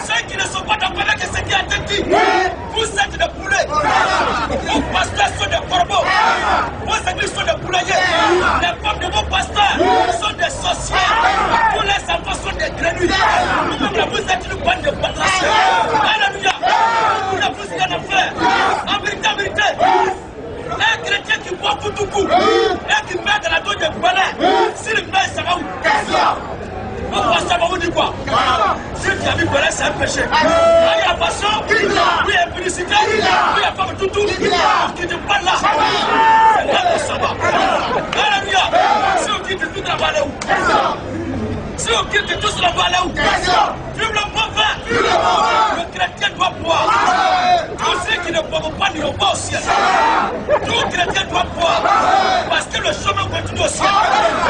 Ceux qui ne sont pas d'accord avec ce qui a été dit, vous êtes des poulets. Vos pasteurs sont des corbeaux. Vos églises sont des poulaillers. Les femmes de vos pasteurs sont des sorcières. Tous les enfants sont des grenouilles. Vous-même, vous êtes une bande de batraciens. Alléluia. Vous ne vous êtes qu'un affaire. En vérité, un chrétien qui boit tout coup et qui met dans la douche de balai, s'il meurt, ça va où? Mon pasteur va vous dire quoi? Si tu as vu balai, c'est un péché. Il y a la passion, il y a l'impudicité, il y a la femme tout, qui te parle là. C'est là que ça va. Alléluia. Si on quitte tout, ça va aller où? Si on quitte tout, ça va aller où? Vive le mauvais. Le chrétien doit boire. Tous ceux qui ne boivent pas n'iront pas au ciel. Tout chrétien doit boire. Parce que le chemin continue au ciel.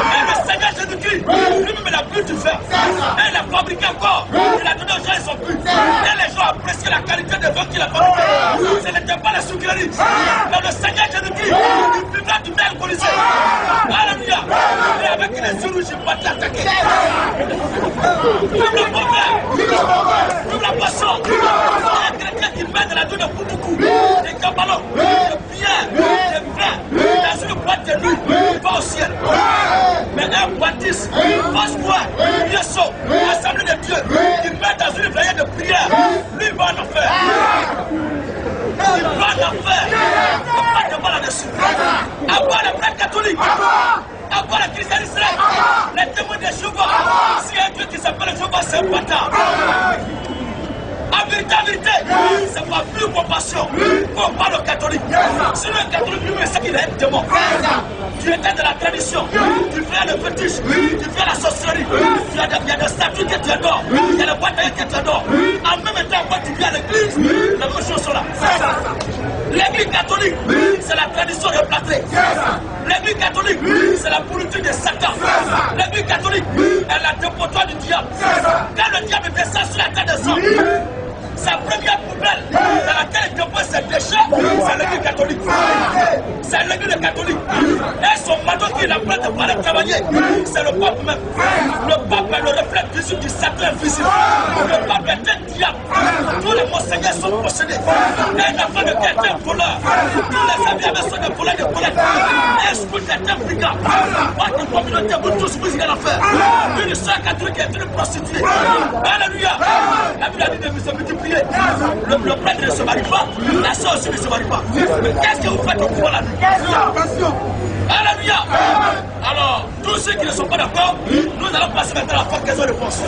Et le Seigneur Jésus-Christ, lui-même il a bu du vin. Et il a fabriqué encore. Il a donné aux gens, ils ont bu. Et les gens apprécient la qualité de vin qu'il a fabriqué. Ce n'était pas la sucrerie. Mais le Seigneur Jésus-Christ, il vivra du vin alcoolisé. Alléluia. Et avec les yeux rouges, il va t'attaquer. Vive le mauvais. Vive la poisson. Un chrétien qui met de la douche de Koutoukou, des cabalons, des bières, des vins, dans une boîte de nuit, il va au ciel. Mais un baptiste, Osbois, Yeso, l'Assemblée de Dieu, qui met dans une veillée de prière, lui va en enfer. Il va en enfer. On ne va pas là-dessus. À part les prêtres catholiques, à part les chrétiens d'Israël, les témoins de Jéhovah, s'il y a un Dieu qui s'appelle Jéhovah, c'est un bâtard. En vérité, c'est pas plus compassion qu'on parle aux catholiques. Sinon, un catholique, lui, c'est qu'il est un démon. Tu étais de la tradition, tu fais le fétiche, tu fais la sorcellerie, il y a des statues que tu adores, il y a des boîtes que tu adores. En même temps, quand tu viens à l'église, les mêmes choses sont là. L'église catholique, c'est la tradition replâtrée. L'église catholique, c'est la politique de Satan. L'église catholique est la dépotoir du diable. Quand le diable descend sur la terre des hommes, sa première poubelle dans laquelle il dépose ses déchets, c'est l'église catholique. C'est l'église catholique. Et son mari qui est en train de parler travailler, c'est le pape même. Le pape est le reflet visible du sacré invisible. Le pape est un diable. Tous les monseigneurs sont possédés. Un enfant de tête est un voleur. Tous les amis avec son voleur de voleur. Un scout est un brigand. Votre communauté vous tous vous y allez faire. Une soeur catholique est une prostituée. Alléluia. La Bible a dit de se multiplier. Le prêtre ne se marie pas, la soeur aussi ne se marie pas. Mais qu'est-ce que vous faites au couvent la nuit? Alléluia. Alors, tous ceux qui ne sont pas d'accord, nous allons passer maintenant à la phase question de réponse.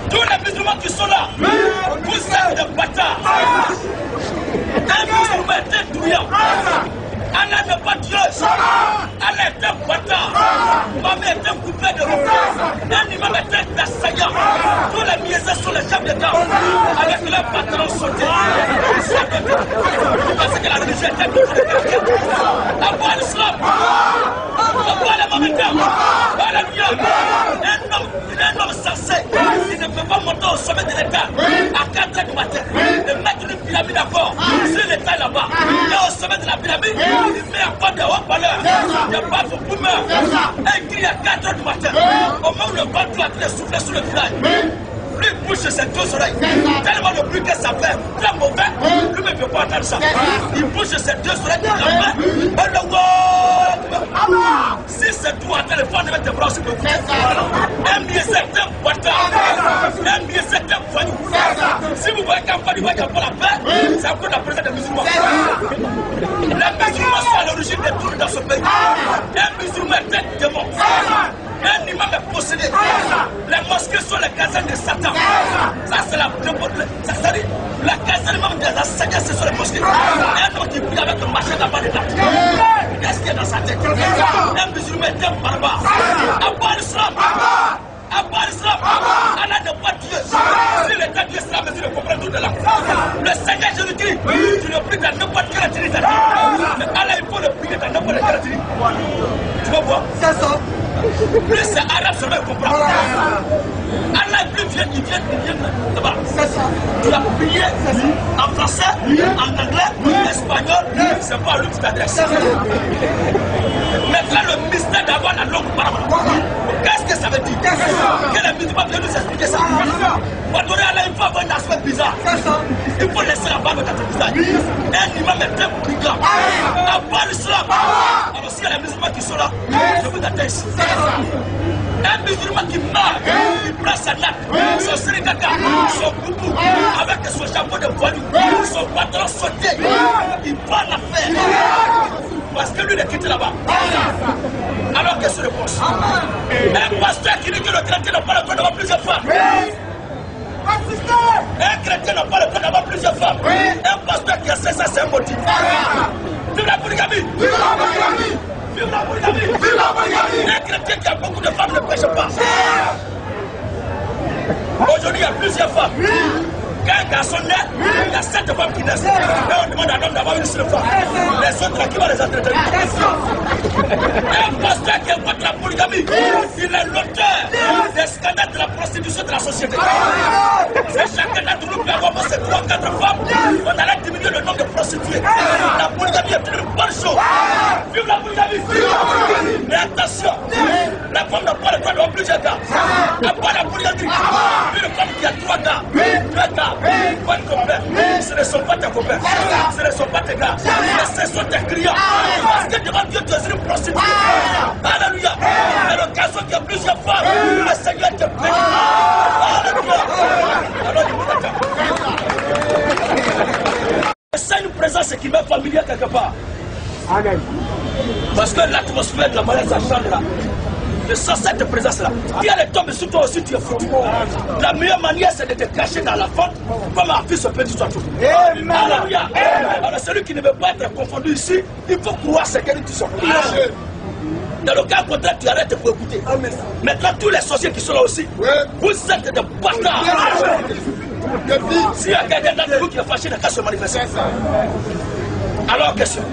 Tous les musulmans qui sont là, vous êtes des bâtards. Un musulman est un douillant. Allah n'est pas Dieu. Allah est un bâtard. Maman est un couplet de route. Un imam est un assaillant. Tous les miésins sont les chefs d'État. Avec leurs pantalons sautés. Parce que la religion est un peu de quelqu'un. À part l'islam. À part les mamétaires. Alléluia. Un homme sensé. Il ne peut pas monter au sommet de l'État à 4 h du matin. Et mettre une pyramide à bord. Si l'État est là-bas. Et au sommet de la pyramide. Il met à part des haut-parleurs, des baffes pour boomers, et il crie à 4 h du matin. Au moment où le vent doit être soufflé sur le village, lui bouge ses deux oreilles. Tellement le bruit que ça fait, très mauvais, lui ne peut pas entendre ça. Il bouge ses deux oreilles de la main, et le wow! Si c'est tout en train de faire, tes bras sur le cou. Un billet, c'est un bâtard. Un billet, c'est un voyou. Si vous voyez qu'un voyou va pas la paix, c'est à cause de la présence des musulmans. Les musulmans sont à l'origine des troubles dans ce pays. Un musulman est un démon. Un imam est possédé. Les mosquées sont les casernes de Satan. Ça, c'est la c'est-à-dire la caserne même des enseignants, ce sont les mosquées. Un homme qui prie avec le marché d'abord de date. Qu'est-ce qu'il y a dans sa tête? Un musulman est un barbare. À part l'islam. À part l'islam. Allah n'est pas Dieu. Si l'État Dieu, c'est la mesure de comprendre tout de là. Le Seigneur Jésus-Christ, tu le pries dans n'importe quelle activité. Mais Allah, il faut le prier dans n'importe quelle activité. Tu vas voir? C'est ça. Plus c'est arabe, ça va comprendre. Allah est plus vieux, il vient là-bas. C'est ça. Tu as prié en français, en anglais, en espagnol, c'est pas lui qui t'adresse. Maintenant, le mystère d'avoir la langue parole. Qu'est-ce que ça veut dire? Que les musulmans viennent nous expliquer ça. Wadoré Allah, il faut avoir un aspect bizarre. Il faut laisser la barbe dans ton visage. Un imam est très brigand. À part l'islam. Alors s'il y a les musulmans qui sont là, je vous attends ici. Un musulman qui meurt, il prend sa nappe, son sirikaka, son boubou, avec son chapeau de voyou, son pantalon sauté, il prend l'affaire. Parce que lui, il est quitté là-bas. Alors qu'est-ce que c'est le poste? Un pasteur qui dit que le chrétien n'a pas le droit d'avoir plusieurs femmes. Un chrétien n'a pas le droit d'avoir plusieurs femmes. Un pasteur qui a fait ça, c'est un motif. Vive la polygamie! Vive la polygamie! Vive la polygamie! Vive la polygamie! Un chrétien qui a beaucoup de femmes ne pêche pas. Aujourd'hui, il y a plusieurs femmes. Quand un garçon naît, il y a 7 femmes qui naissent. Et on demande à l'homme d'avoir une seule femme. Les autres, qui va les entretenir? Un pasteur qui est contre la polygamie, il est l'auteur des scandales de la prostitution de la société. C'est chacun d'entre nous peut avoir ces 3 ou 4 femmes, on allait diminuer le nombre de prostituées. La polygamie est une bonne chose. Vive la polygamie! Vive la polygamie! Mais attention, la femme n'a pas le droit d'avoir plusieurs gars. À part la polygamie, une femme qui a 3 gars, 2 gars, bonne copain, ce ne sont pas tes copains, ce ne sont pas tes gars, mais ce sont tes clients. Parce que devant Dieu, tu es une prostituée. Alléluia. À l'occasion qu'il y a plusieurs femmes, le Seigneur te bénit. Alléluia. Alors, c'est une présence qui m'est familière quelque part. Parce que l'atmosphère de la malade, ça change là. Je sens cette présence-là. Si elle tombe sur toi aussi, tu es foutu. La meilleure manière, c'est de te cacher dans la fente, comme un fils se peut dire toi tout. Alléluia. Alors, celui qui ne veut pas être confondu ici, il faut croire ce qu'elle dit. Dans le cas contraire, tu arrêtes pour écouter. Maintenant, tous les sorciers qui sont là aussi, vous êtes des bâtards. S'il y a quelqu'un d'entre vous qui est fâché, il n'a qu'à se manifester. Alors, question.